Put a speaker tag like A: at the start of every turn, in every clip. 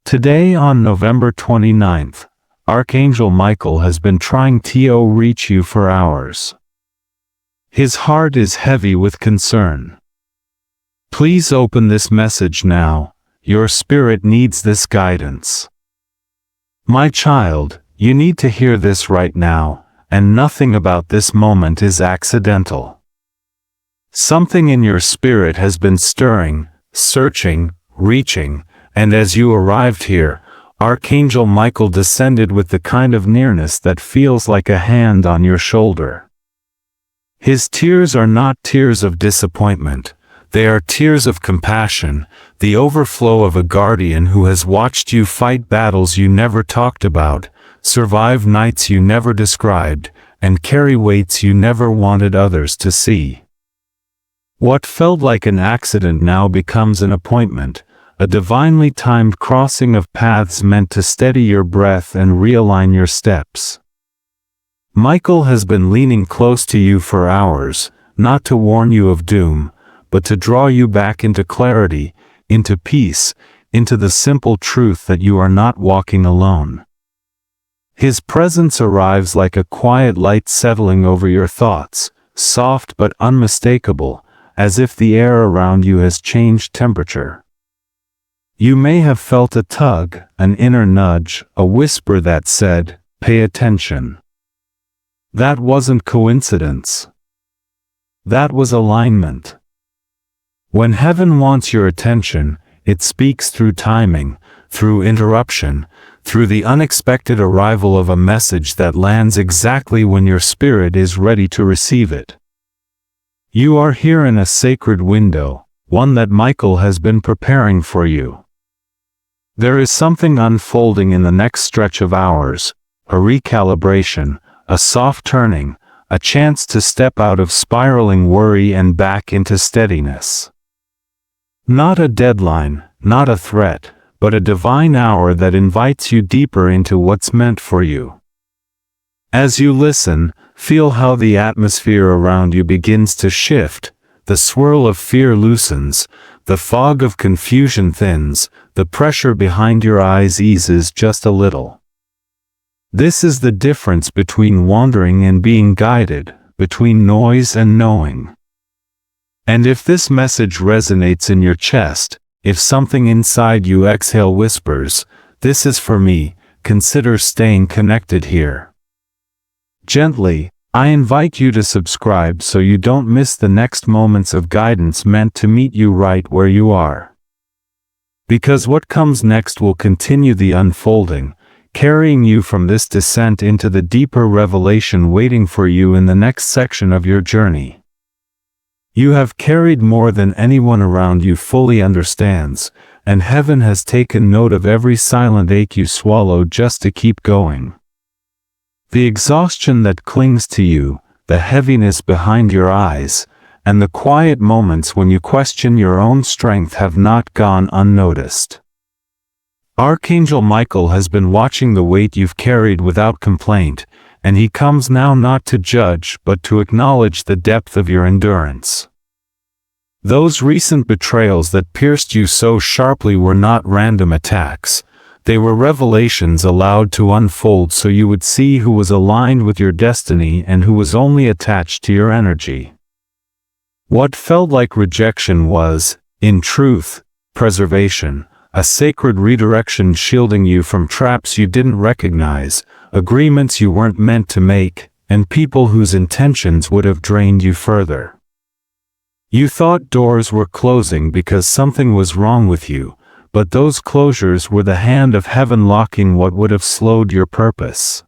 A: Today on November 29th, Archangel Michael has been trying to reach you for hours. His heart is heavy with concern. Please open this message now. Your spirit needs this guidance. My child, you need to hear this right now, and nothing about this moment is accidental. Something in your spirit has been stirring, searching, reaching, and as you arrived here, Archangel Michael descended with the kind of nearness that feels like a hand on your shoulder. His tears are not tears of disappointment. They are tears of compassion, the overflow of a guardian who has watched you fight battles you never talked about, survive nights you never described, and carry weights you never wanted others to see. What felt like an accident now becomes an appointment, a divinely timed crossing of paths meant to steady your breath and realign your steps. Michael has been leaning close to you for hours, not to warn you of doom, but to draw you back into clarity, into peace, into the simple truth that you are not walking alone. His presence arrives like a quiet light settling over your thoughts, soft but unmistakable, as if the air around you has changed temperature. You may have felt a tug, an inner nudge, a whisper that said, "Pay attention." That wasn't coincidence. That was alignment. When heaven wants your attention, it speaks through timing, through interruption, through the unexpected arrival of a message that lands exactly when your spirit is ready to receive it. You are here in a sacred window, one that Michael has been preparing for you. There is something unfolding in the next stretch of hours, a recalibration, a soft turning, a chance to step out of spiraling worry and back into steadiness. Not a deadline, not a threat, but a divine hour that invites you deeper into what's meant for you. As you listen, feel how the atmosphere around you begins to shift, the swirl of fear loosens, the fog of confusion thins, the pressure behind your eyes eases just a little. This is the difference between wandering and being guided, between noise and knowing. And if this message resonates in your chest, if something inside you exhale whispers, "This is for me," consider staying connected here. Gently, I invite you to subscribe so you don't miss the next moments of guidance meant to meet you right where you are. Because what comes next will continue the unfolding, carrying you from this descent into the deeper revelation waiting for you in the next section of your journey. You have carried more than anyone around you fully understands, and heaven has taken note of every silent ache you swallowed just to keep going. The exhaustion that clings to you, the heaviness behind your eyes, and the quiet moments when you question your own strength have not gone unnoticed. Archangel Michael has been watching the weight you've carried without complaint, and he comes now not to judge but to acknowledge the depth of your endurance. Those recent betrayals that pierced you so sharply were not random attacks. They were revelations allowed to unfold so you would see who was aligned with your destiny and who was only attached to your energy. What felt like rejection was, in truth, preservation, a sacred redirection shielding you from traps you didn't recognize, agreements you weren't meant to make, and people whose intentions would have drained you further. You thought doors were closing because something was wrong with you, but those closures were the hand of heaven locking what would have slowed your purpose.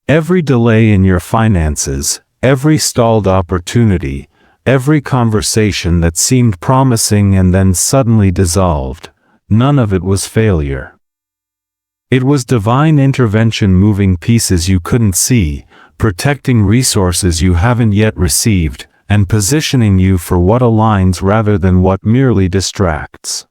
A: Every delay in your finances, every stalled opportunity, every conversation that seemed promising and then suddenly dissolved, none of it was failure. It was divine intervention moving pieces you couldn't see, protecting resources you haven't yet received, and positioning you for what aligns rather than what merely distracts.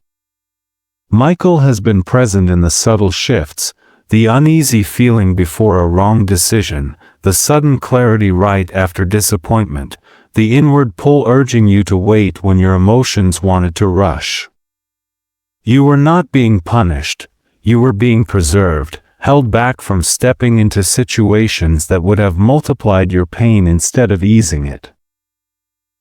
A: Michael has been present in the subtle shifts, the uneasy feeling before a wrong decision, the sudden clarity right after disappointment, the inward pull urging you to wait when your emotions wanted to rush. You were not being punished, You were being preserved, held back from stepping into situations that would have multiplied your pain instead of easing it.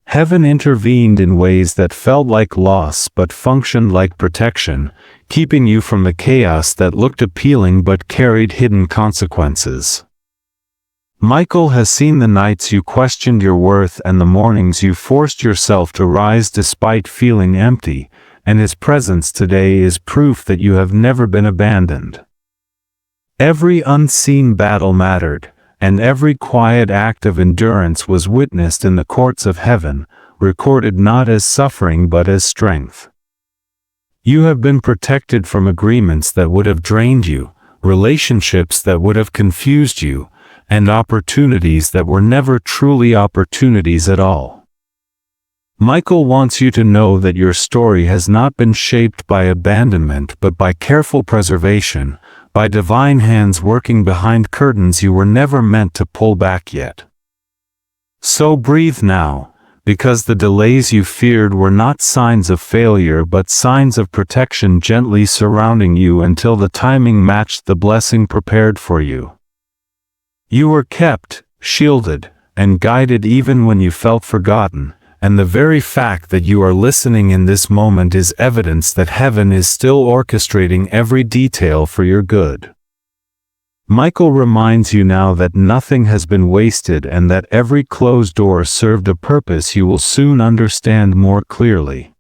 A: Heaven intervened in ways that felt like loss but functioned like protection, keeping you from the chaos that looked appealing but carried hidden consequences. Michael has seen the nights you questioned your worth and the mornings you forced yourself to rise despite feeling empty, and his presence today is proof that you have never been abandoned. Every unseen battle mattered, and every quiet act of endurance was witnessed in the courts of heaven, recorded not as suffering but as strength. You have been protected from agreements that would have drained you, relationships that would have confused you, and opportunities that were never truly opportunities at all. Michael wants you to know that your story has not been shaped by abandonment but by careful preservation, by divine hands working behind curtains you were never meant to pull back yet. So breathe now, because the delays you feared were not signs of failure but signs of protection gently surrounding you until the timing matched the blessing prepared for you. You were kept, shielded, and guided even when you felt forgotten, and the very fact that you are listening in this moment is evidence that heaven is still orchestrating every detail for your good. Michael reminds you now that nothing has been wasted and that every closed door served a purpose you will soon understand more clearly.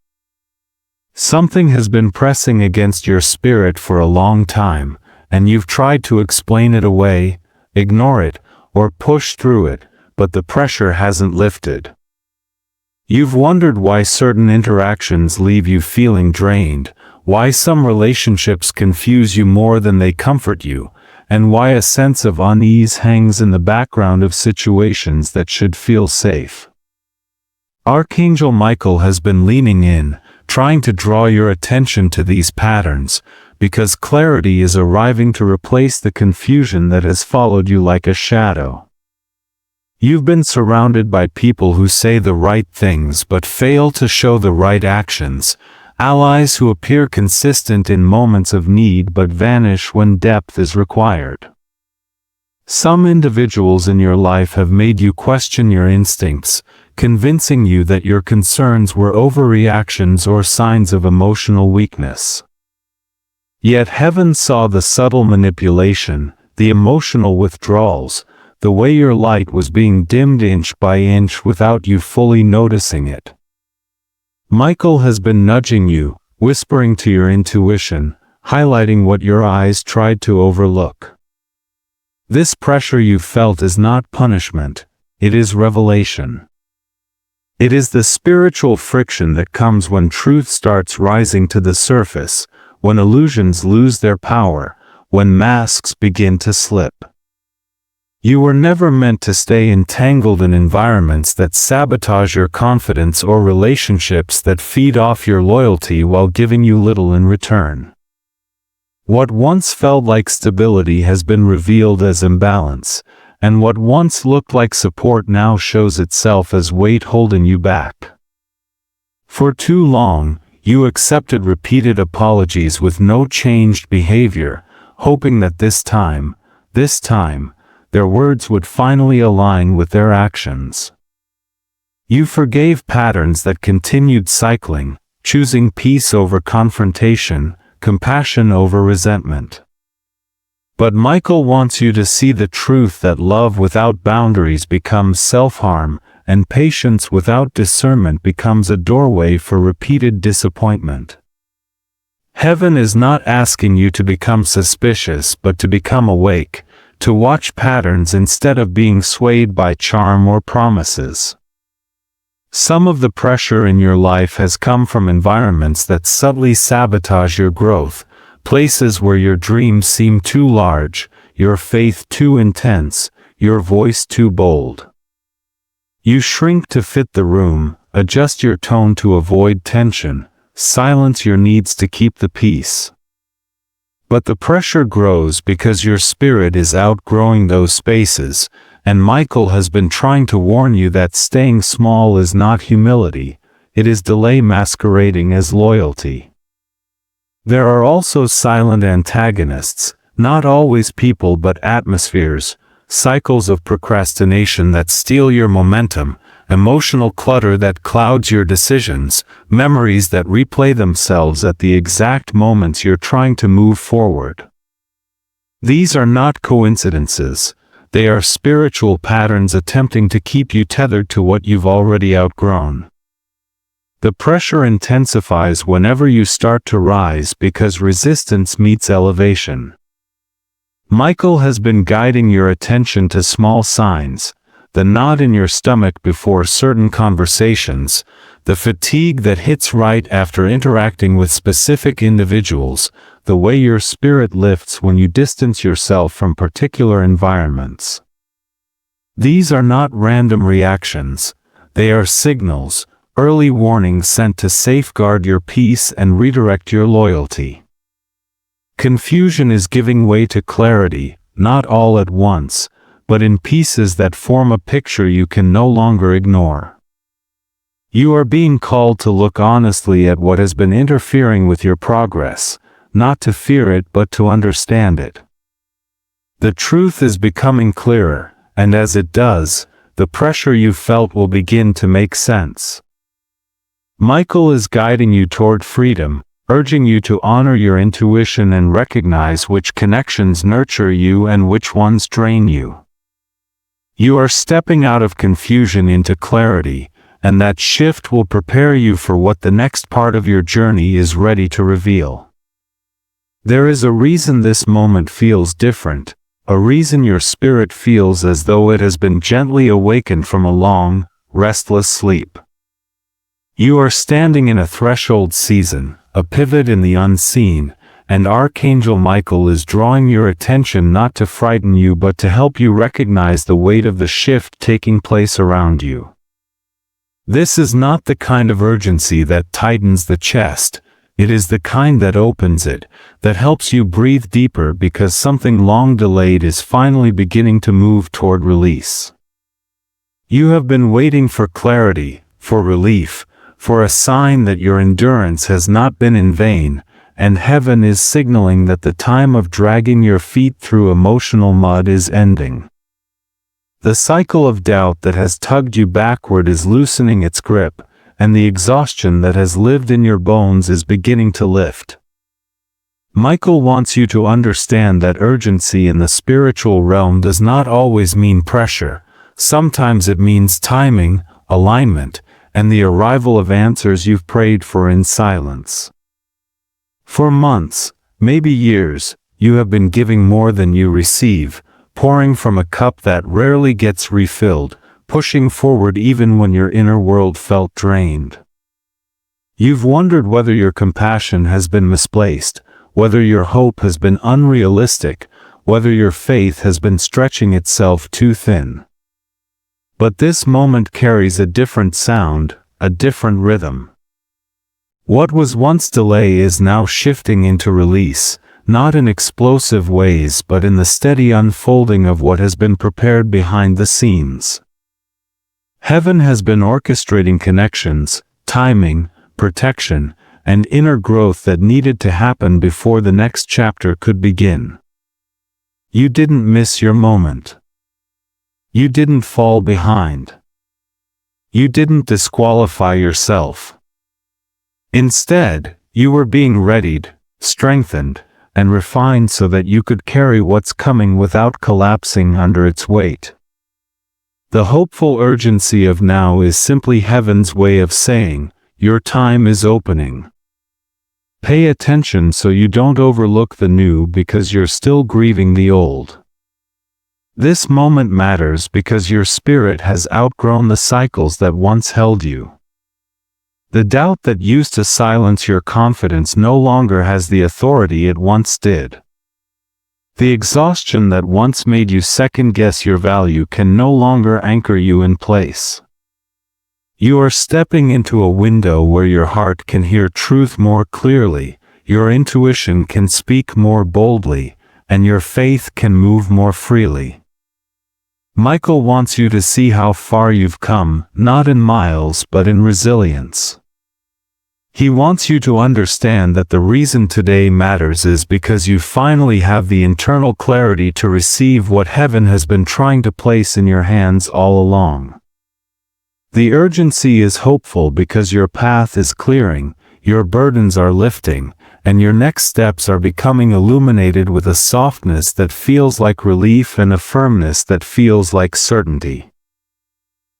A: Something has been pressing against your spirit for a long time, and you've tried to explain it away, ignore it, or push through it, but the pressure hasn't lifted. You've wondered why certain interactions leave you feeling drained, why some relationships confuse you more than they comfort you, and why a sense of unease hangs in the background of situations that should feel safe. Archangel Michael has been leaning in, trying to draw your attention to these patterns, because clarity is arriving to replace the confusion that has followed you like a shadow. You've been surrounded by people who say the right things but fail to show the right actions, allies who appear consistent in moments of need but vanish when depth is required. Some individuals in your life have made you question your instincts, convincing you that your concerns were overreactions or signs of emotional weakness. Yet heaven saw the subtle manipulation, the emotional withdrawals, the way your light was being dimmed inch by inch without you fully noticing it. Michael has been nudging you, whispering to your intuition, highlighting what your eyes tried to overlook. This pressure you felt is not punishment, it is revelation. It is the spiritual friction that comes when truth starts rising to the surface, when illusions lose their power, when masks begin to slip. You were never meant to stay entangled in environments that sabotage your confidence or relationships that feed off your loyalty while giving you little in return. What once felt like stability has been revealed as imbalance, and what once looked like support now shows itself as weight holding you back. For too long, you accepted repeated apologies with no changed behavior, hoping that this time, their words would finally align with their actions. You forgave patterns that continued cycling, choosing peace over confrontation, compassion over resentment. But Michael wants you to see the truth that love without boundaries becomes self-harm, and patience without discernment becomes a doorway for repeated disappointment. Heaven is not asking you to become suspicious but to become awake, to watch patterns instead of being swayed by charm or promises. Some of the pressure in your life has come from environments that subtly sabotage your growth, places where your dreams seem too large, your faith too intense, your voice too bold. You shrink to fit the room, adjust your tone to avoid tension, silence your needs to keep the peace. But the pressure grows because your spirit is outgrowing those spaces, and Michael has been trying to warn you that staying small is not humility, it is delay masquerading as loyalty. There are also silent antagonists, not always people but atmospheres, cycles of procrastination that steal your momentum, emotional clutter that clouds your decisions, memories that replay themselves at the exact moments you're trying to move forward. These are not coincidences. They are spiritual patterns attempting to keep you tethered to what you've already outgrown. The pressure intensifies whenever you start to rise because resistance meets elevation. Michael has been guiding your attention to small signs, the knot in your stomach before certain conversations, the fatigue that hits right after interacting with specific individuals, the way your spirit lifts when you distance yourself from particular environments. These are not random reactions, they are signals, early warnings sent to safeguard your peace and redirect your loyalty. Confusion is giving way to clarity, not all at once, but in pieces that form a picture you can no longer ignore. You are being called to look honestly at what has been interfering with your progress, not to fear it but to understand it. The truth is becoming clearer, and as it does, the pressure you felt will begin to make sense. Michael is guiding you toward freedom, urging you to honor your intuition and recognize which connections nurture you and which ones drain you. You are stepping out of confusion into clarity, and that shift will prepare you for what the next part of your journey is ready to reveal. There is a reason this moment feels different, a reason your spirit feels as though it has been gently awakened from a long, restless sleep. You are standing in a threshold season, a pivot in the unseen, and Archangel Michael is drawing your attention not to frighten you but to help you recognize the weight of the shift taking place around you. This is not the kind of urgency that tightens the chest, it is the kind that opens it, that helps you breathe deeper because something long delayed is finally beginning to move toward release. You have been waiting for clarity, for relief, for a sign that your endurance has not been in vain, and heaven is signaling that the time of dragging your feet through emotional mud is ending. The cycle of doubt that has tugged you backward is loosening its grip, and the exhaustion that has lived in your bones is beginning to lift. Michael wants you to understand that urgency in the spiritual realm does not always mean pressure. Sometimes it means timing, alignment, and the arrival of answers you've prayed for in silence. For months, maybe years, you have been giving more than you receive, pouring from a cup that rarely gets refilled, pushing forward even when your inner world felt drained. You've wondered whether your compassion has been misplaced, whether your hope has been unrealistic, whether your faith has been stretching itself too thin. But this moment carries a different sound, a different rhythm. What was once delay is now shifting into release, not in explosive ways but in the steady unfolding of what has been prepared behind the scenes. Heaven has been orchestrating connections, timing, protection, and inner growth that needed to happen before the next chapter could begin. You didn't miss your moment. You didn't fall behind. You didn't disqualify yourself. Instead, you were being readied, strengthened, and refined so that you could carry what's coming without collapsing under its weight. The hopeful urgency of now is simply heaven's way of saying, your time is opening. Pay attention so you don't overlook the new because you're still grieving the old. This moment matters because your spirit has outgrown the cycles that once held you. The doubt that used to silence your confidence no longer has the authority it once did. The exhaustion that once made you second-guess your value can no longer anchor you in place. You are stepping into a window where your heart can hear truth more clearly, your intuition can speak more boldly, and your faith can move more freely. Michael wants you to see how far you've come, not in miles but in resilience. He wants you to understand that the reason today matters is because you finally have the internal clarity to receive what heaven has been trying to place in your hands all along. The urgency is hopeful because your path is clearing, your burdens are lifting, and your next steps are becoming illuminated with a softness that feels like relief and a firmness that feels like certainty.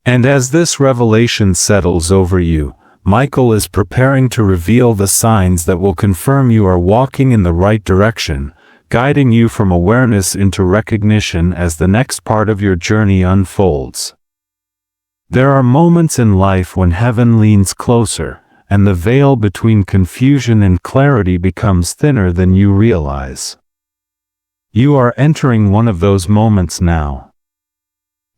A: And as this revelation settles over you, Michael is preparing to reveal the signs that will confirm you are walking in the right direction, guiding you from awareness into recognition as the next part of your journey unfolds. There are moments in life when heaven leans closer, and the veil between confusion and clarity becomes thinner than you realize. You are entering one of those moments now.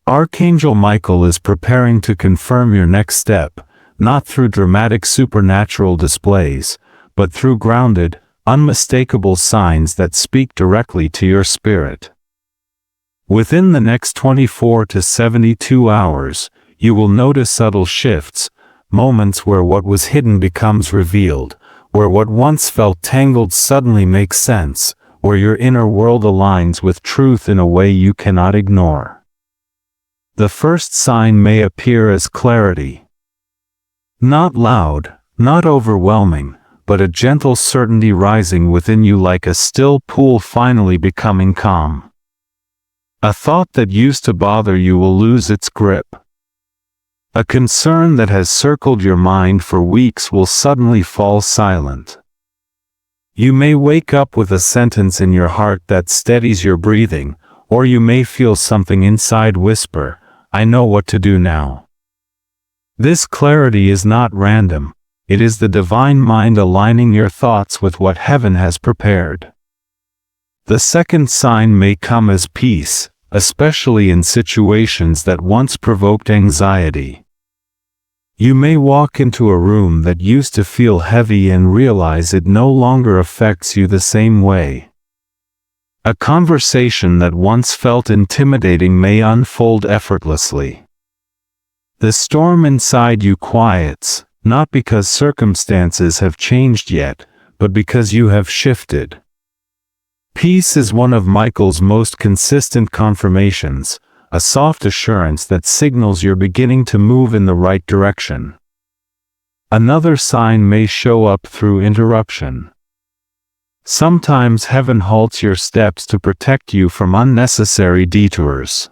A: Archangel Michael is preparing to confirm your next step, not through dramatic supernatural displays, but through grounded, unmistakable signs that speak directly to your spirit. Within the next 24 to 72 hours, you will notice subtle shifts, moments where what was hidden becomes revealed, where what once felt tangled suddenly makes sense, where your inner world aligns with truth in a way you cannot ignore. The first sign may appear as clarity. Not loud, not overwhelming, but a gentle certainty rising within you like a still pool finally becoming calm. A thought that used to bother you will lose its grip. A concern that has circled your mind for weeks will suddenly fall silent. You may wake up with a sentence in your heart that steadies your breathing, or you may feel something inside whisper, "I know what to do now." This clarity is not random, it is the divine mind aligning your thoughts with what heaven has prepared. The second sign may come as peace, especially in situations that once provoked anxiety. You may walk into a room that used to feel heavy and realize it no longer affects you the same way. A conversation that once felt intimidating may unfold effortlessly. The storm inside you quiets, not because circumstances have changed yet, but because you have shifted. Peace is one of Michael's most consistent confirmations, a soft assurance that signals you're beginning to move in the right direction. Another sign may show up through interruption. Sometimes heaven halts your steps to protect you from unnecessary detours.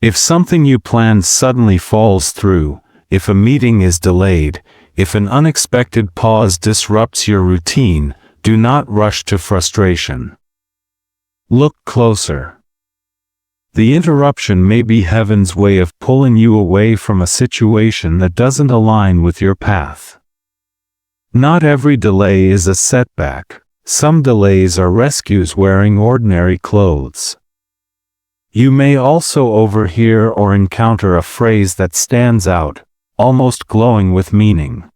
A: If something you planned suddenly falls through, if a meeting is delayed, if an unexpected pause disrupts your routine, do not rush to frustration. Look closer. The interruption may be heaven's way of pulling you away from a situation that doesn't align with your path. Not every delay is a setback. Some delays are rescues wearing ordinary clothes. You may also overhear or encounter a phrase that stands out, almost glowing with meaning.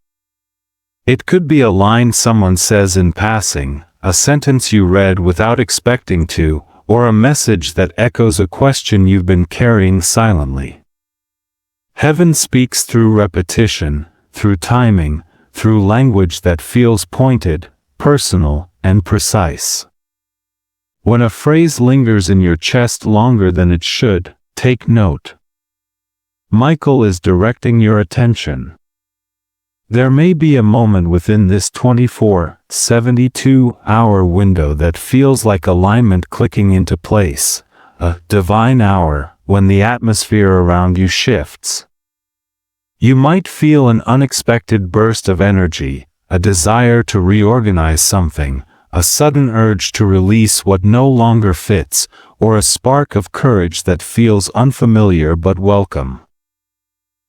A: It could be a line someone says in passing, a sentence you read without expecting to, or a message that echoes a question you've been carrying silently. Heaven speaks through repetition, through timing, through language that feels pointed, personal, and precise. When a phrase lingers in your chest longer than it should, take note. Michael is directing your attention. There may be a moment within this 24-72-hour window that feels like alignment clicking into place, a divine hour when the atmosphere around you shifts. You might feel an unexpected burst of energy, a desire to reorganize something, a sudden urge to release what no longer fits, or a spark of courage that feels unfamiliar but welcome.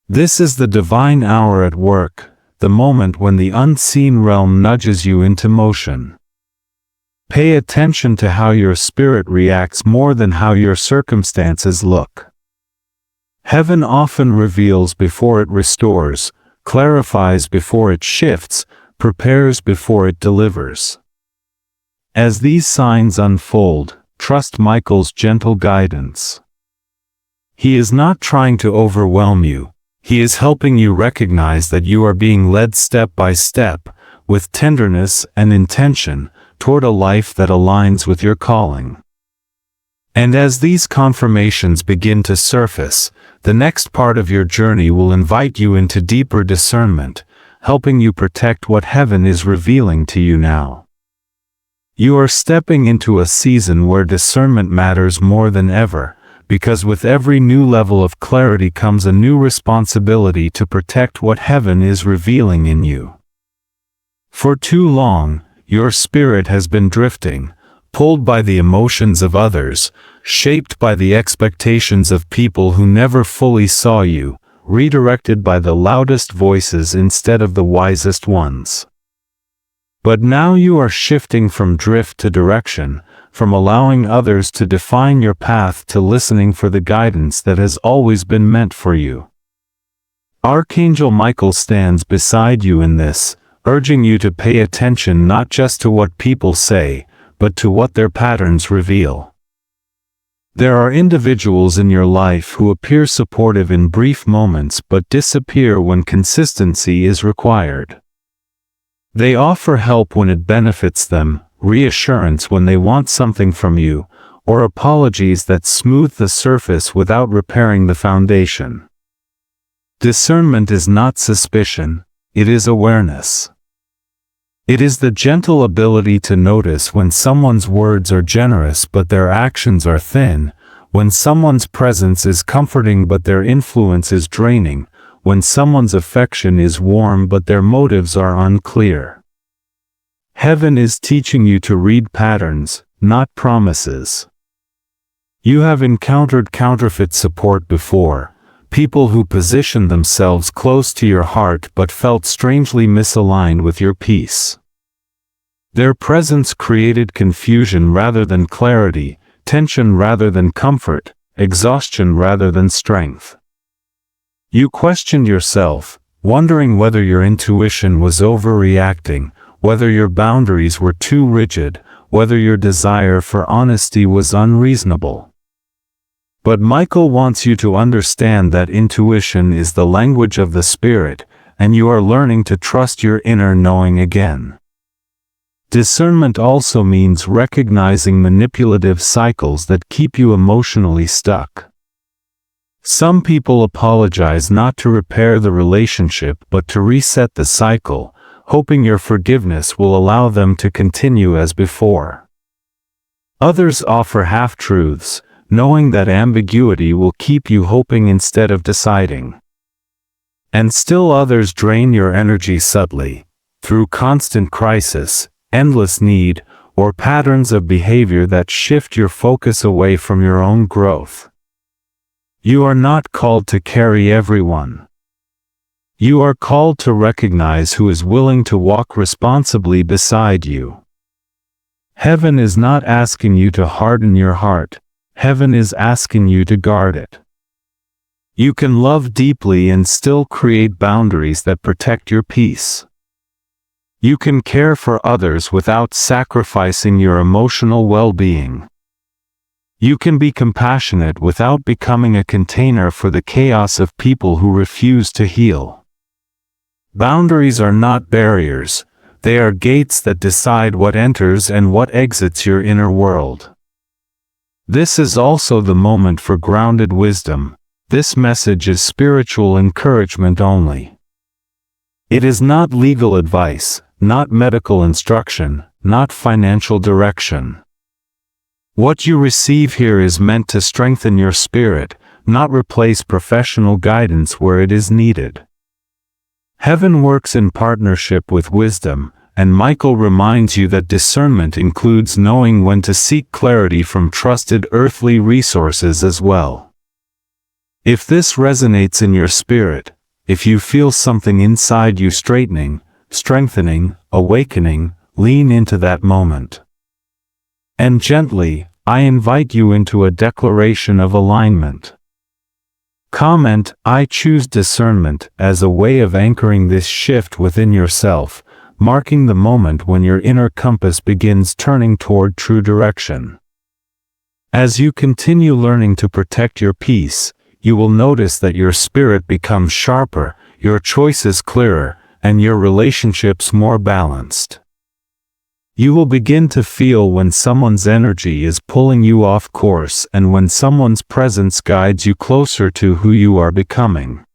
A: This is the divine hour at work, the moment when the unseen realm nudges you into motion. Pay attention to how your spirit reacts more than how your circumstances look. Heaven often reveals before it restores, clarifies before it shifts, prepares before it delivers. As these signs unfold, trust Michael's gentle guidance. He is not trying to overwhelm you. He is helping you recognize that you are being led step by step, with tenderness and intention, toward a life that aligns with your calling. And as these confirmations begin to surface, the next part of your journey will invite you into deeper discernment, helping you protect what heaven is revealing to you now. You are stepping into a season where discernment matters more than ever, because with every new level of clarity comes a new responsibility to protect what heaven is revealing in you. For too long, your spirit has been drifting, pulled by the emotions of others, shaped by the expectations of people who never fully saw you, redirected by the loudest voices instead of the wisest ones. But now you are shifting from drift to direction, from allowing others to define your path to listening for the guidance that has always been meant for you. Archangel Michael stands beside you in this, urging you to pay attention not just to what people say, but to what their patterns reveal. There are individuals in your life who appear supportive in brief moments but disappear when consistency is required. They offer help when it benefits them, reassurance when they want something from you, or apologies that smooth the surface without repairing the foundation. Discernment is not suspicion, it is awareness. It is the gentle ability to notice when someone's words are generous but their actions are thin, when someone's presence is comforting but their influence is draining, when someone's affection is warm but their motives are unclear. Heaven is teaching you to read patterns, not promises. You have encountered counterfeit support before, people who positioned themselves close to your heart but felt strangely misaligned with your peace. Their presence created confusion rather than clarity, tension rather than comfort, exhaustion rather than strength. You questioned yourself, wondering whether your intuition was overreacting, whether your boundaries were too rigid, whether your desire for honesty was unreasonable. But Michael wants you to understand that intuition is the language of the Spirit, and you are learning to trust your inner knowing again. Discernment also means recognizing manipulative cycles that keep you emotionally stuck. Some people apologize not to repair the relationship but to reset the cycle, hoping your forgiveness will allow them to continue as before. Others offer half-truths, knowing that ambiguity will keep you hoping instead of deciding. And still others drain your energy subtly, through constant crisis, endless need, or patterns of behavior that shift your focus away from your own growth. You are not called to carry everyone. You are called to recognize who is willing to walk responsibly beside you. Heaven is not asking you to harden your heart, heaven is asking you to guard it. You can love deeply and still create boundaries that protect your peace. You can care for others without sacrificing your emotional well-being. You can be compassionate without becoming a container for the chaos of people who refuse to heal. Boundaries are not barriers, they are gates that decide what enters and what exits your inner world. This is also the moment for grounded wisdom. This message is spiritual encouragement only. It is not legal advice, not medical instruction, not financial direction. What you receive here is meant to strengthen your spirit, not replace professional guidance where it is needed. Heaven works in partnership with wisdom, and Michael reminds you that discernment includes knowing when to seek clarity from trusted earthly resources as well. If this resonates in your spirit, if you feel something inside you straightening, strengthening, awakening, lean into that moment. And gently, I invite you into a declaration of alignment. Comment, "I choose discernment," as a way of anchoring this shift within yourself, marking the moment when your inner compass begins turning toward true direction. As you continue learning to protect your peace, you will notice that your spirit becomes sharper, your choices clearer, and your relationships more balanced. You will begin to feel when someone's energy is pulling you off course and when someone's presence guides you closer to who you are becoming.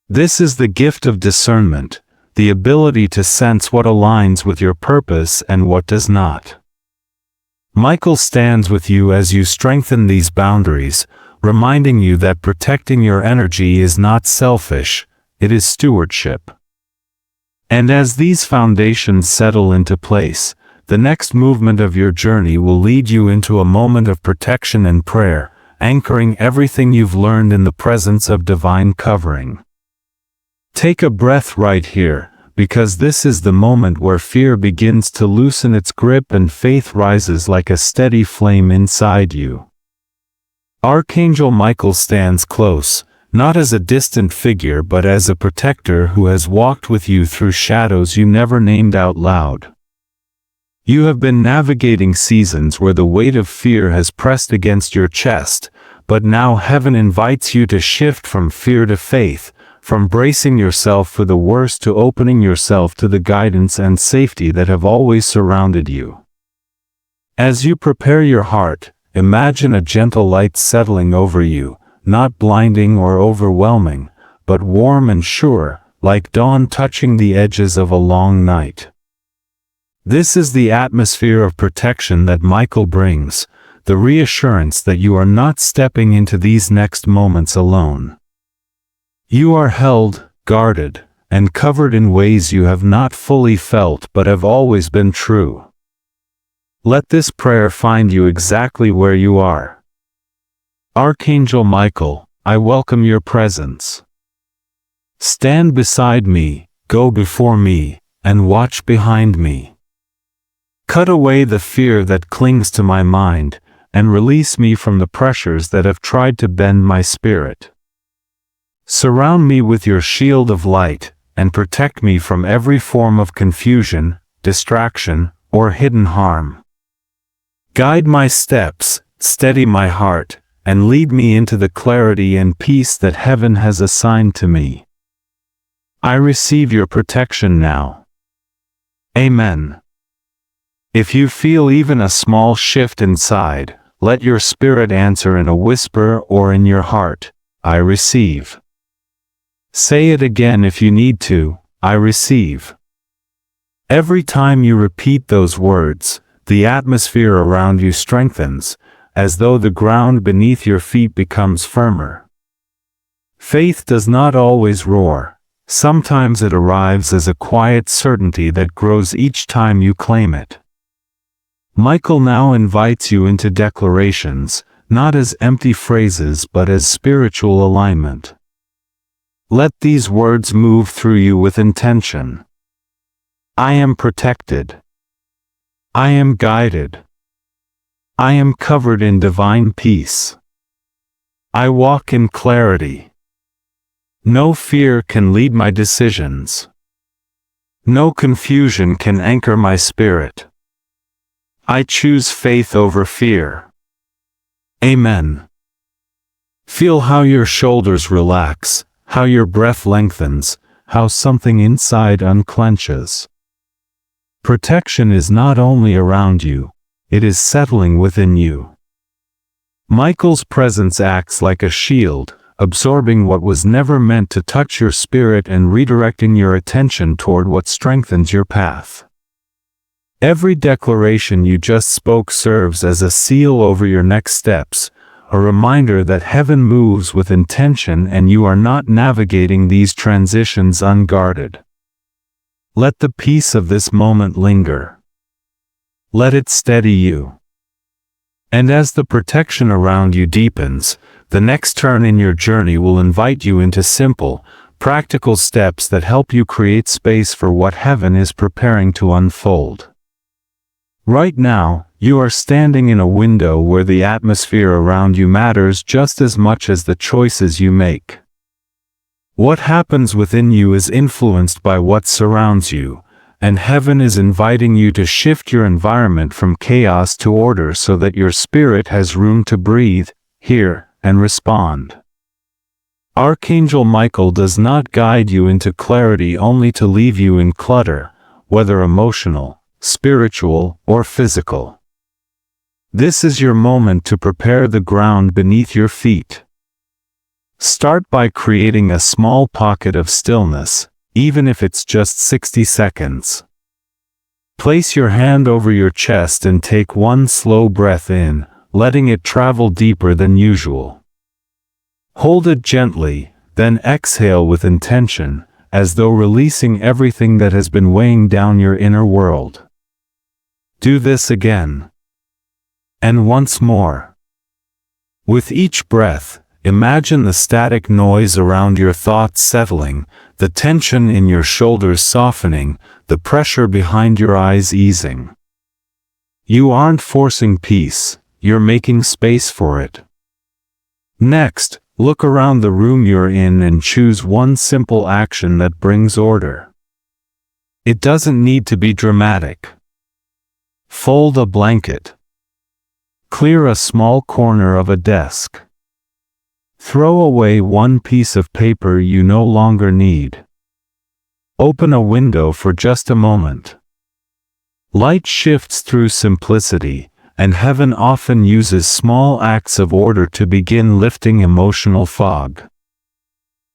A: This is the gift of discernment, the ability to sense what aligns with your purpose and what does not. Michael stands with you as you strengthen these boundaries, reminding you that protecting your energy is not selfish, it is stewardship. And as these foundations settle into place, the next movement of your journey will lead you into a moment of protection and prayer, anchoring everything you've learned in the presence of divine covering. Take a breath right here, because this is the moment where fear begins to loosen its grip and faith rises like a steady flame inside you. Archangel Michael stands close, not as a distant figure but as a protector who has walked with you through shadows you never named out loud. You have been navigating seasons where the weight of fear has pressed against your chest, but now heaven invites you to shift from fear to faith, from bracing yourself for the worst to opening yourself to the guidance and safety that have always surrounded you. As you prepare your heart, imagine a gentle light settling over you, not blinding or overwhelming, but warm and sure, like dawn touching the edges of a long night. This is the atmosphere of protection that Michael brings, the reassurance that you are not stepping into these next moments alone. You are held, guarded, and covered in ways you have not fully felt but have always been true. Let this prayer find you exactly where you are. Archangel Michael, I welcome your presence. Stand beside me, go before me, and watch behind me. Cut away the fear that clings to my mind, and release me from the pressures that have tried to bend my spirit. Surround me with your shield of light, and protect me from every form of confusion, distraction, or hidden harm. Guide my steps, steady my heart, and lead me into the clarity and peace that heaven has assigned to me. I receive your protection now. Amen. If you feel even a small shift inside, let your spirit answer in a whisper or in your heart, I receive. Say it again if you need to, I receive. Every time you repeat those words, the atmosphere around you strengthens, as though the ground beneath your feet becomes firmer. Faith does not always roar. Sometimes it arrives as a quiet certainty that grows each time you claim it. Michael now invites you into declarations, not as empty phrases but as spiritual alignment. Let these words move through you with intention. I am protected. I am guided. I am covered in divine peace. I walk in clarity. No fear can lead my decisions. No confusion can anchor my spirit. I choose faith over fear. Amen. Feel how your shoulders relax, how your breath lengthens, how something inside unclenches. Protection is not only around you, it is settling within you. Michael's presence acts like a shield, absorbing what was never meant to touch your spirit and redirecting your attention toward what strengthens your path. Every declaration you just spoke serves as a seal over your next steps, a reminder that heaven moves with intention and you are not navigating these transitions unguarded. Let the peace of this moment linger. Let it steady you. And as the protection around you deepens, the next turn in your journey will invite you into simple, practical steps that help you create space for what heaven is preparing to unfold. Right now, you are standing in a window where the atmosphere around you matters just as much as the choices you make. What happens within you is influenced by what surrounds you, and heaven is inviting you to shift your environment from chaos to order so that your spirit has room to breathe, hear, and respond. Archangel Michael does not guide you into clarity only to leave you in clutter, whether emotional, spiritual, or physical. This is your moment to prepare the ground beneath your feet. Start by creating a small pocket of stillness, even if it's just 60 seconds. Place your hand over your chest and take one slow breath in, letting it travel deeper than usual. Hold it gently, then exhale with intention, as though releasing everything that has been weighing down your inner world. Do this again. And once more. With each breath, imagine the static noise around your thoughts settling, the tension in your shoulders softening, the pressure behind your eyes easing. You aren't forcing peace, you're making space for it. Next, look around the room you're in and choose one simple action that brings order. It doesn't need to be dramatic. Fold a blanket. Clear a small corner of a desk. Throw away one piece of paper you no longer need. Open a window for just a moment. Light shifts through simplicity, and heaven often uses small acts of order to begin lifting emotional fog.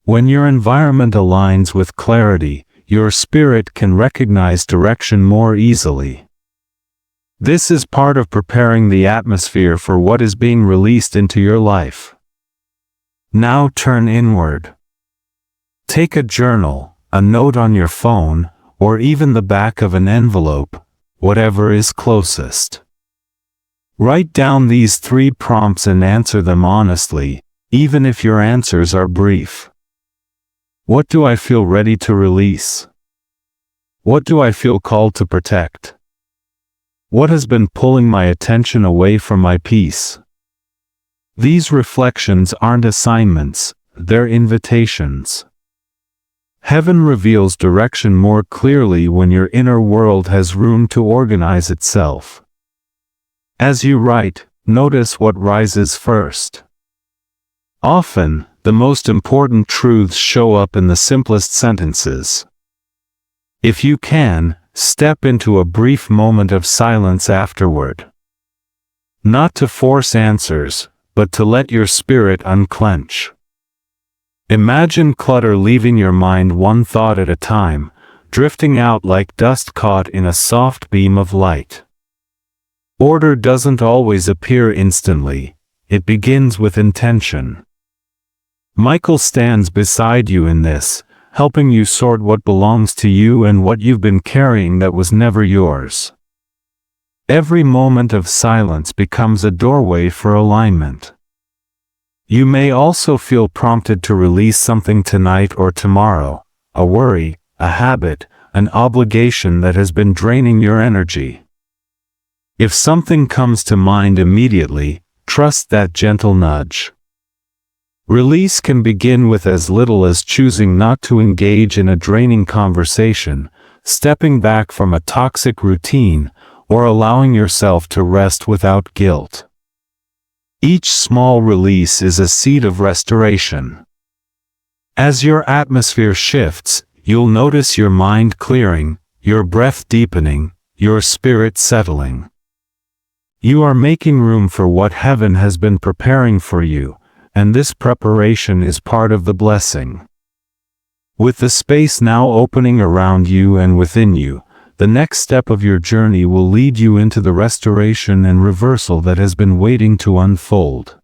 A: When your environment aligns with clarity, your spirit can recognize direction more easily. This is part of preparing the atmosphere for what is being released into your life. Now turn inward. Take a journal, a note on your phone, or even the back of an envelope, whatever is closest. Write down these 3 prompts and answer them honestly, even if your answers are brief. What do I feel ready to release? What do I feel called to protect? What has been pulling my attention away from my peace? These reflections aren't assignments, they're invitations. Heaven reveals direction more clearly when your inner world has room to organize itself. As you write, notice what rises first. Often, the most important truths show up in the simplest sentences. If you can, step into a brief moment of silence afterward. Not to force answers, but to let your spirit unclench. Imagine clutter leaving your mind one thought at a time, drifting out like dust caught in a soft beam of light. Order doesn't always appear instantly, it begins with intention. Michael stands beside you in this, helping you sort what belongs to you and what you've been carrying that was never yours. Every moment of silence becomes a doorway for alignment. You may also feel prompted to release something tonight or tomorrow, a worry, a habit, an obligation that has been draining your energy. If something comes to mind immediately, trust that gentle nudge. Release can begin with as little as choosing not to engage in a draining conversation, stepping back from a toxic routine, or allowing yourself to rest without guilt. Each small release is a seed of restoration. As your atmosphere shifts, you'll notice your mind clearing, your breath deepening, your spirit settling. You are making room for what heaven has been preparing for you, and this preparation is part of the blessing. With the space now opening around you and within you, the next step of your journey will lead you into the restoration and reversal that has been waiting to unfold.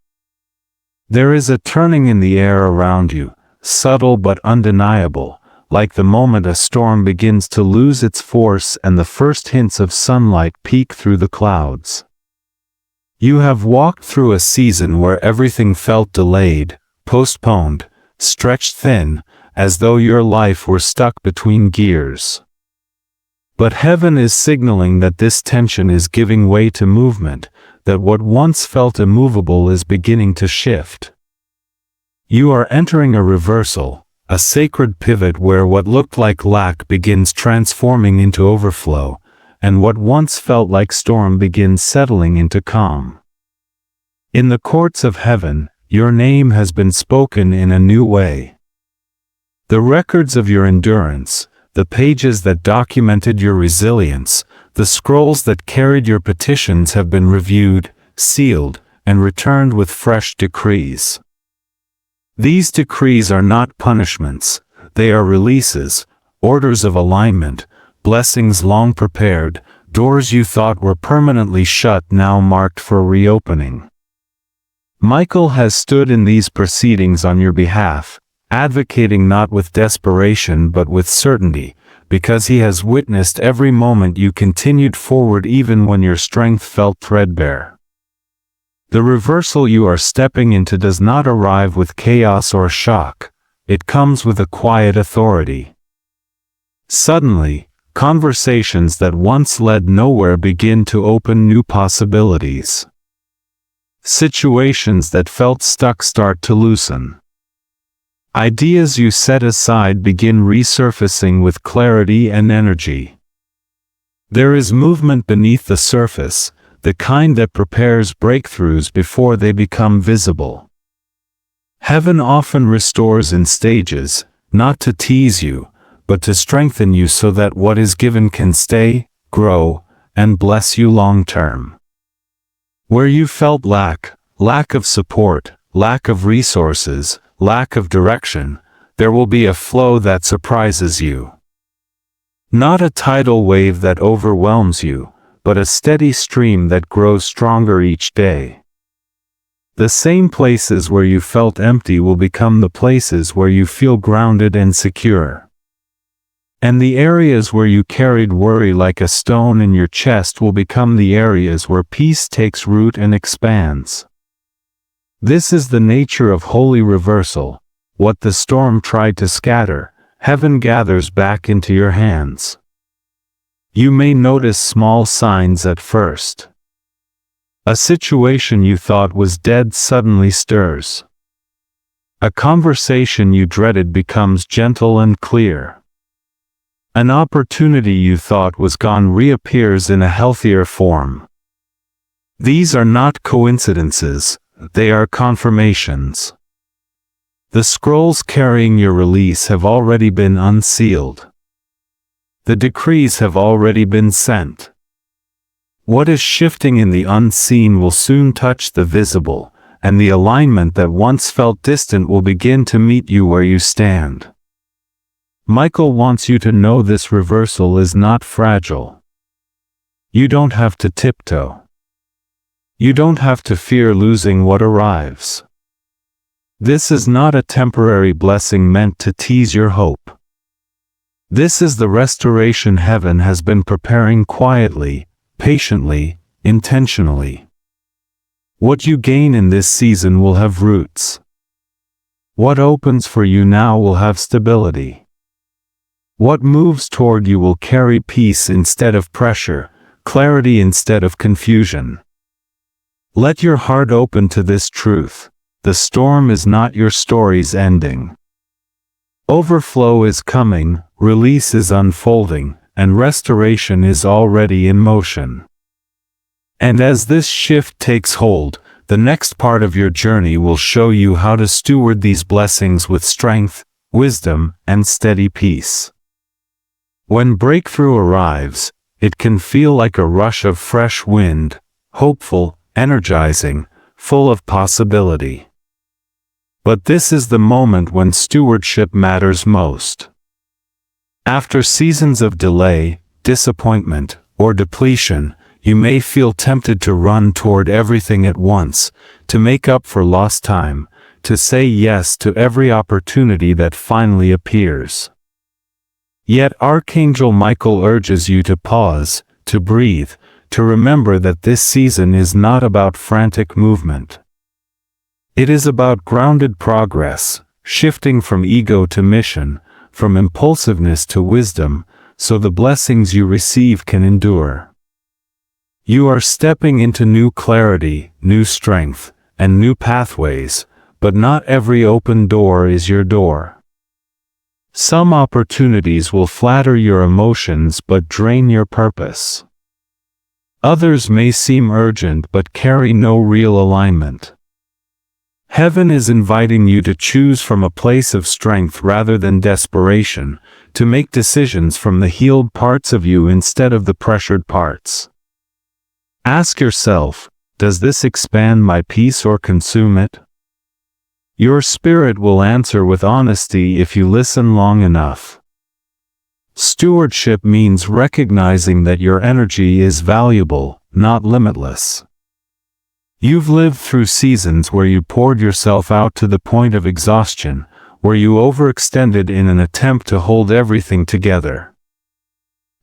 A: There is a turning in the air around you, subtle but undeniable, like the moment a storm begins to lose its force and the first hints of sunlight peek through the clouds. You have walked through a season where everything felt delayed, postponed, stretched thin, as though your life were stuck between gears. But heaven is signaling that this tension is giving way to movement, that what once felt immovable is beginning to shift. You are entering a reversal, a sacred pivot where what looked like lack begins transforming into overflow, and what once felt like storm begins settling into calm. In the courts of heaven, your name has been spoken in a new way. The records of your endurance, the pages that documented your resilience, the scrolls that carried your petitions have been reviewed, sealed, and returned with fresh decrees. These decrees are not punishments, they are releases, orders of alignment, blessings long prepared, doors you thought were permanently shut now marked for reopening. Michael has stood in these proceedings on your behalf, advocating not with desperation but with certainty, because he has witnessed every moment you continued forward even when your strength felt threadbare. The reversal you are stepping into does not arrive with chaos or shock, it comes with a quiet authority. Suddenly, conversations that once led nowhere begin to open new possibilities. Situations that felt stuck start to loosen. Ideas you set aside begin resurfacing with clarity and energy. There is movement beneath the surface, the kind that prepares breakthroughs before they become visible. Heaven often restores in stages, not to tease you, but to strengthen you so that what is given can stay, grow, and bless you long term. Where you felt lack of support, lack of resources, lack of direction, there will be a flow that surprises you. Not a tidal wave that overwhelms you, but a steady stream that grows stronger each day. The same places where you felt empty will become the places where you feel grounded and secure. And the areas where you carried worry like a stone in your chest will become the areas where peace takes root and expands. This is the nature of holy reversal. What the storm tried to scatter, heaven gathers back into your hands. You may notice small signs at first. A situation you thought was dead suddenly stirs. A conversation you dreaded becomes gentle and clear. An opportunity you thought was gone reappears in a healthier form. These are not coincidences, they are confirmations. The scrolls carrying your release have already been unsealed. The decrees have already been sent. What is shifting in the unseen will soon touch the visible, and the alignment that once felt distant will begin to meet you where you stand. Michael wants you to know this reversal is not fragile. You don't have to tiptoe. You don't have to fear losing what arrives. This is not a temporary blessing meant to tease your hope. This is the restoration heaven has been preparing quietly, patiently, intentionally. What you gain in this season will have roots. What opens for you now will have stability. What moves toward you will carry peace instead of pressure, clarity instead of confusion. Let your heart open to this truth. The storm is not your story's ending. Overflow is coming, release is unfolding, and restoration is already in motion. And as this shift takes hold, the next part of your journey will show you how to steward these blessings with strength, wisdom, and steady peace. When breakthrough arrives, it can feel like a rush of fresh wind, hopeful, energizing, full of possibility. But this is the moment when stewardship matters most. After seasons of delay, disappointment, or depletion, you may feel tempted to run toward everything at once, to make up for lost time, to say yes to every opportunity that finally appears. Yet Archangel Michael urges you to pause, to breathe, to remember that this season is not about frantic movement. It is about grounded progress, shifting from ego to mission, from impulsiveness to wisdom, so the blessings you receive can endure. You are stepping into new clarity, new strength, and new pathways, but not every open door is your door. Some opportunities will flatter your emotions but drain your purpose. Others may seem urgent but carry no real alignment. Heaven is inviting you to choose from a place of strength rather than desperation, to make decisions from the healed parts of you instead of the pressured parts. Ask yourself, does this expand my peace or consume it? Your spirit will answer with honesty if you listen long enough. Stewardship means recognizing that your energy is valuable, not limitless. You've lived through seasons where you poured yourself out to the point of exhaustion, where you overextended in an attempt to hold everything together.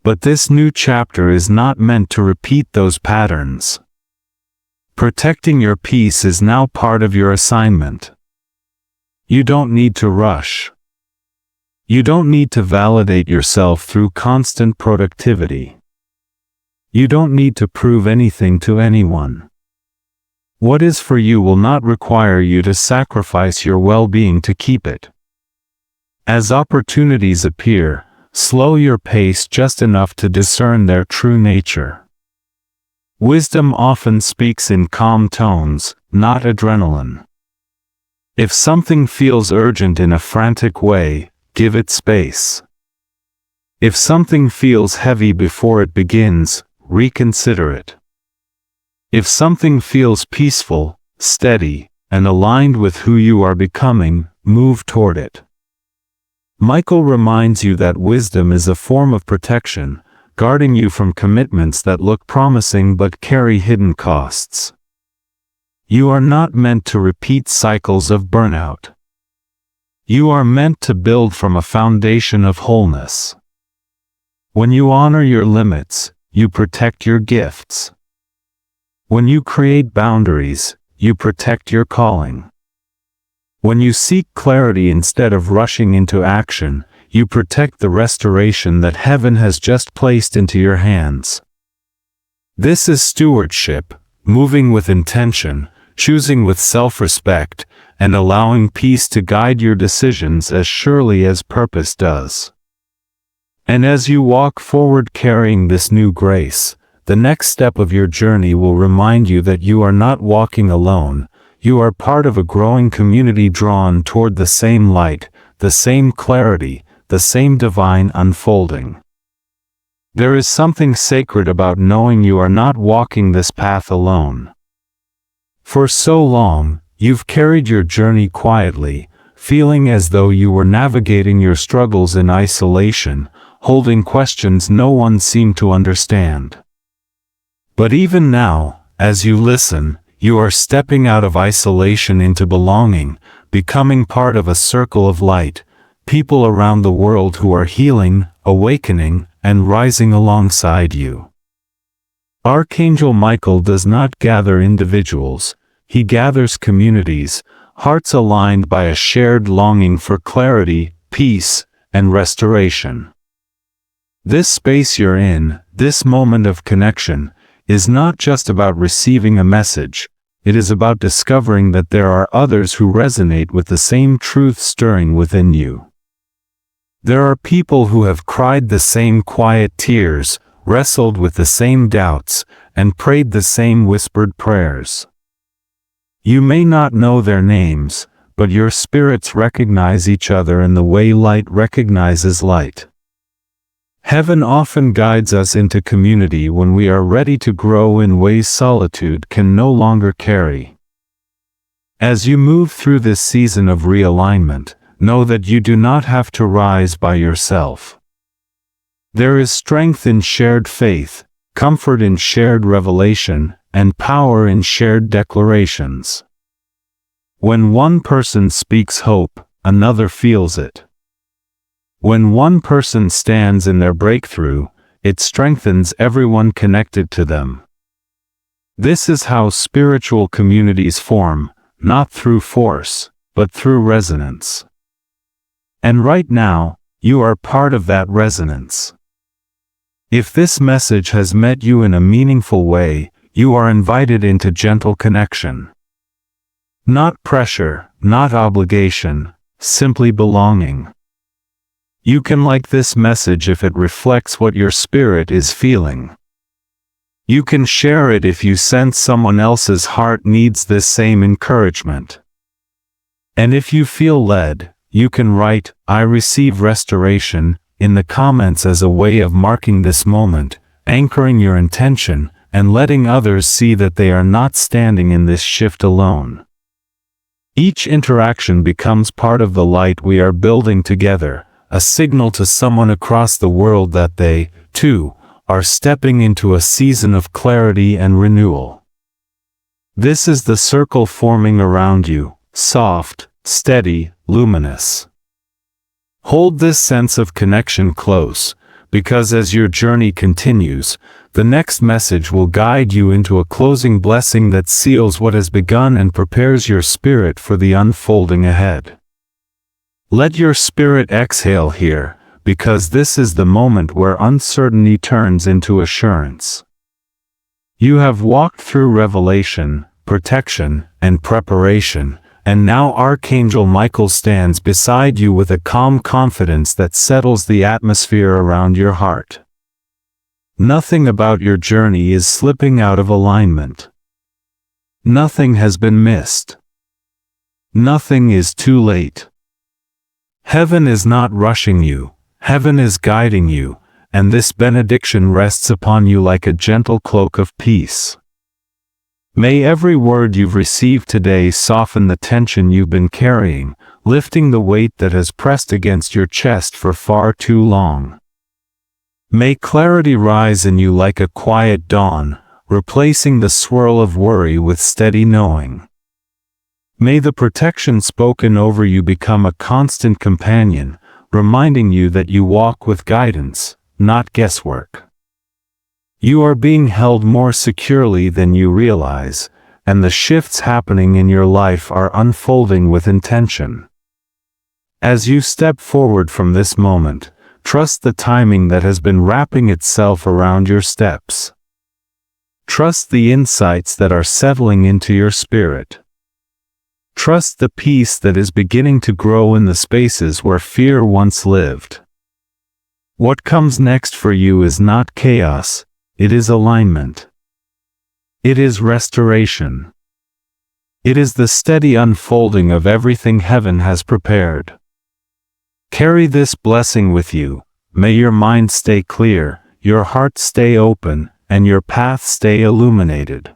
A: But this new chapter is not meant to repeat those patterns. Protecting your peace is now part of your assignment. You don't need to rush. You don't need to validate yourself through constant productivity. You don't need to prove anything to anyone. What is for you will not require you to sacrifice your well-being to keep it. As opportunities appear, slow your pace just enough to discern their true nature. Wisdom often speaks in calm tones, not adrenaline. If something feels urgent in a frantic way, give it space. If something feels heavy before it begins, reconsider it. If something feels peaceful, steady, and aligned with who you are becoming, move toward it. Michael reminds you that wisdom is a form of protection, guarding you from commitments that look promising but carry hidden costs. You are not meant to repeat cycles of burnout. You are meant to build from a foundation of wholeness. When you honor your limits, you protect your gifts. When you create boundaries, you protect your calling. When you seek clarity instead of rushing into action, you protect the restoration that heaven has just placed into your hands. This is stewardship, moving with intention, choosing with self-respect, and allowing peace to guide your decisions as surely as purpose does. And as you walk forward carrying this new grace, the next step of your journey will remind you that you are not walking alone. You are part of a growing community drawn toward the same light, the same clarity, the same divine unfolding. There is something sacred about knowing you are not walking this path alone. For so long, you've carried your journey quietly, feeling as though you were navigating your struggles in isolation, holding questions no one seemed to understand. But even now, as you listen, you are stepping out of isolation into belonging, becoming part of a circle of light, people around the world who are healing, awakening, and rising alongside you. Archangel Michael does not gather individuals, he gathers communities, hearts aligned by a shared longing for clarity, peace, and restoration. This space you're in, this moment of connection, is not just about receiving a message, it is about discovering that there are others who resonate with the same truth stirring within you. There are people who have cried the same quiet tears, wrestled with the same doubts, and prayed the same whispered prayers. You may not know their names, but your spirits recognize each other in the way light recognizes light. Heaven often guides us into community when we are ready to grow in ways solitude can no longer carry. As you move through this season of realignment, know that you do not have to rise by yourself. There is strength in shared faith, comfort in shared revelation, and power in shared declarations. When one person speaks hope, another feels it. When one person stands in their breakthrough, it strengthens everyone connected to them. This is how spiritual communities form, not through force, but through resonance. And right now, you are part of that resonance. If this message has met you in a meaningful way, you are invited into gentle connection. Not pressure, not obligation, simply belonging. You can like this message if it reflects what your spirit is feeling. You can share it if you sense someone else's heart needs this same encouragement. And if you feel led, you can write, "I receive restoration," in the comments as a way of marking this moment, anchoring your intention, and letting others see that they are not standing in this shift alone. Each interaction becomes part of the light we are building together, a signal to someone across the world that they, too, are stepping into a season of clarity and renewal. This is the circle forming around you, soft, steady, luminous. Hold this sense of connection close, because as your journey continues, the next message will guide you into a closing blessing that seals what has begun and prepares your spirit for the unfolding ahead. Let your spirit exhale here, because this is the moment where uncertainty turns into assurance. You have walked through revelation, protection, and preparation, and now Archangel Michael stands beside you with a calm confidence that settles the atmosphere around your heart. Nothing about your journey is slipping out of alignment. Nothing has been missed. Nothing is too late. Heaven is not rushing you, heaven is guiding you, and this benediction rests upon you like a gentle cloak of peace. May every word you've received today soften the tension you've been carrying, lifting the weight that has pressed against your chest for far too long. May clarity rise in you like a quiet dawn, replacing the swirl of worry with steady knowing. May the protection spoken over you become a constant companion, reminding you that you walk with guidance, not guesswork. You are being held more securely than you realize, and the shifts happening in your life are unfolding with intention. As you step forward from this moment, trust the timing that has been wrapping itself around your steps. Trust the insights that are settling into your spirit. Trust the peace that is beginning to grow in the spaces where fear once lived. What comes next for you is not chaos. It is alignment. It is restoration. It is the steady unfolding of everything heaven has prepared. Carry this blessing with you. May your mind stay clear, your heart stay open, and your path stay illuminated.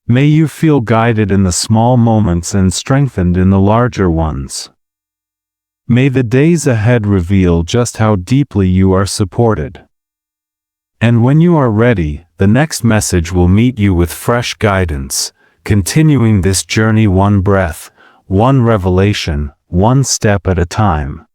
A: May you feel guided in the small moments and strengthened in the larger ones. May the days ahead reveal just how deeply you are supported. And when you are ready, the next message will meet you with fresh guidance, continuing this journey one breath, one revelation, one step at a time.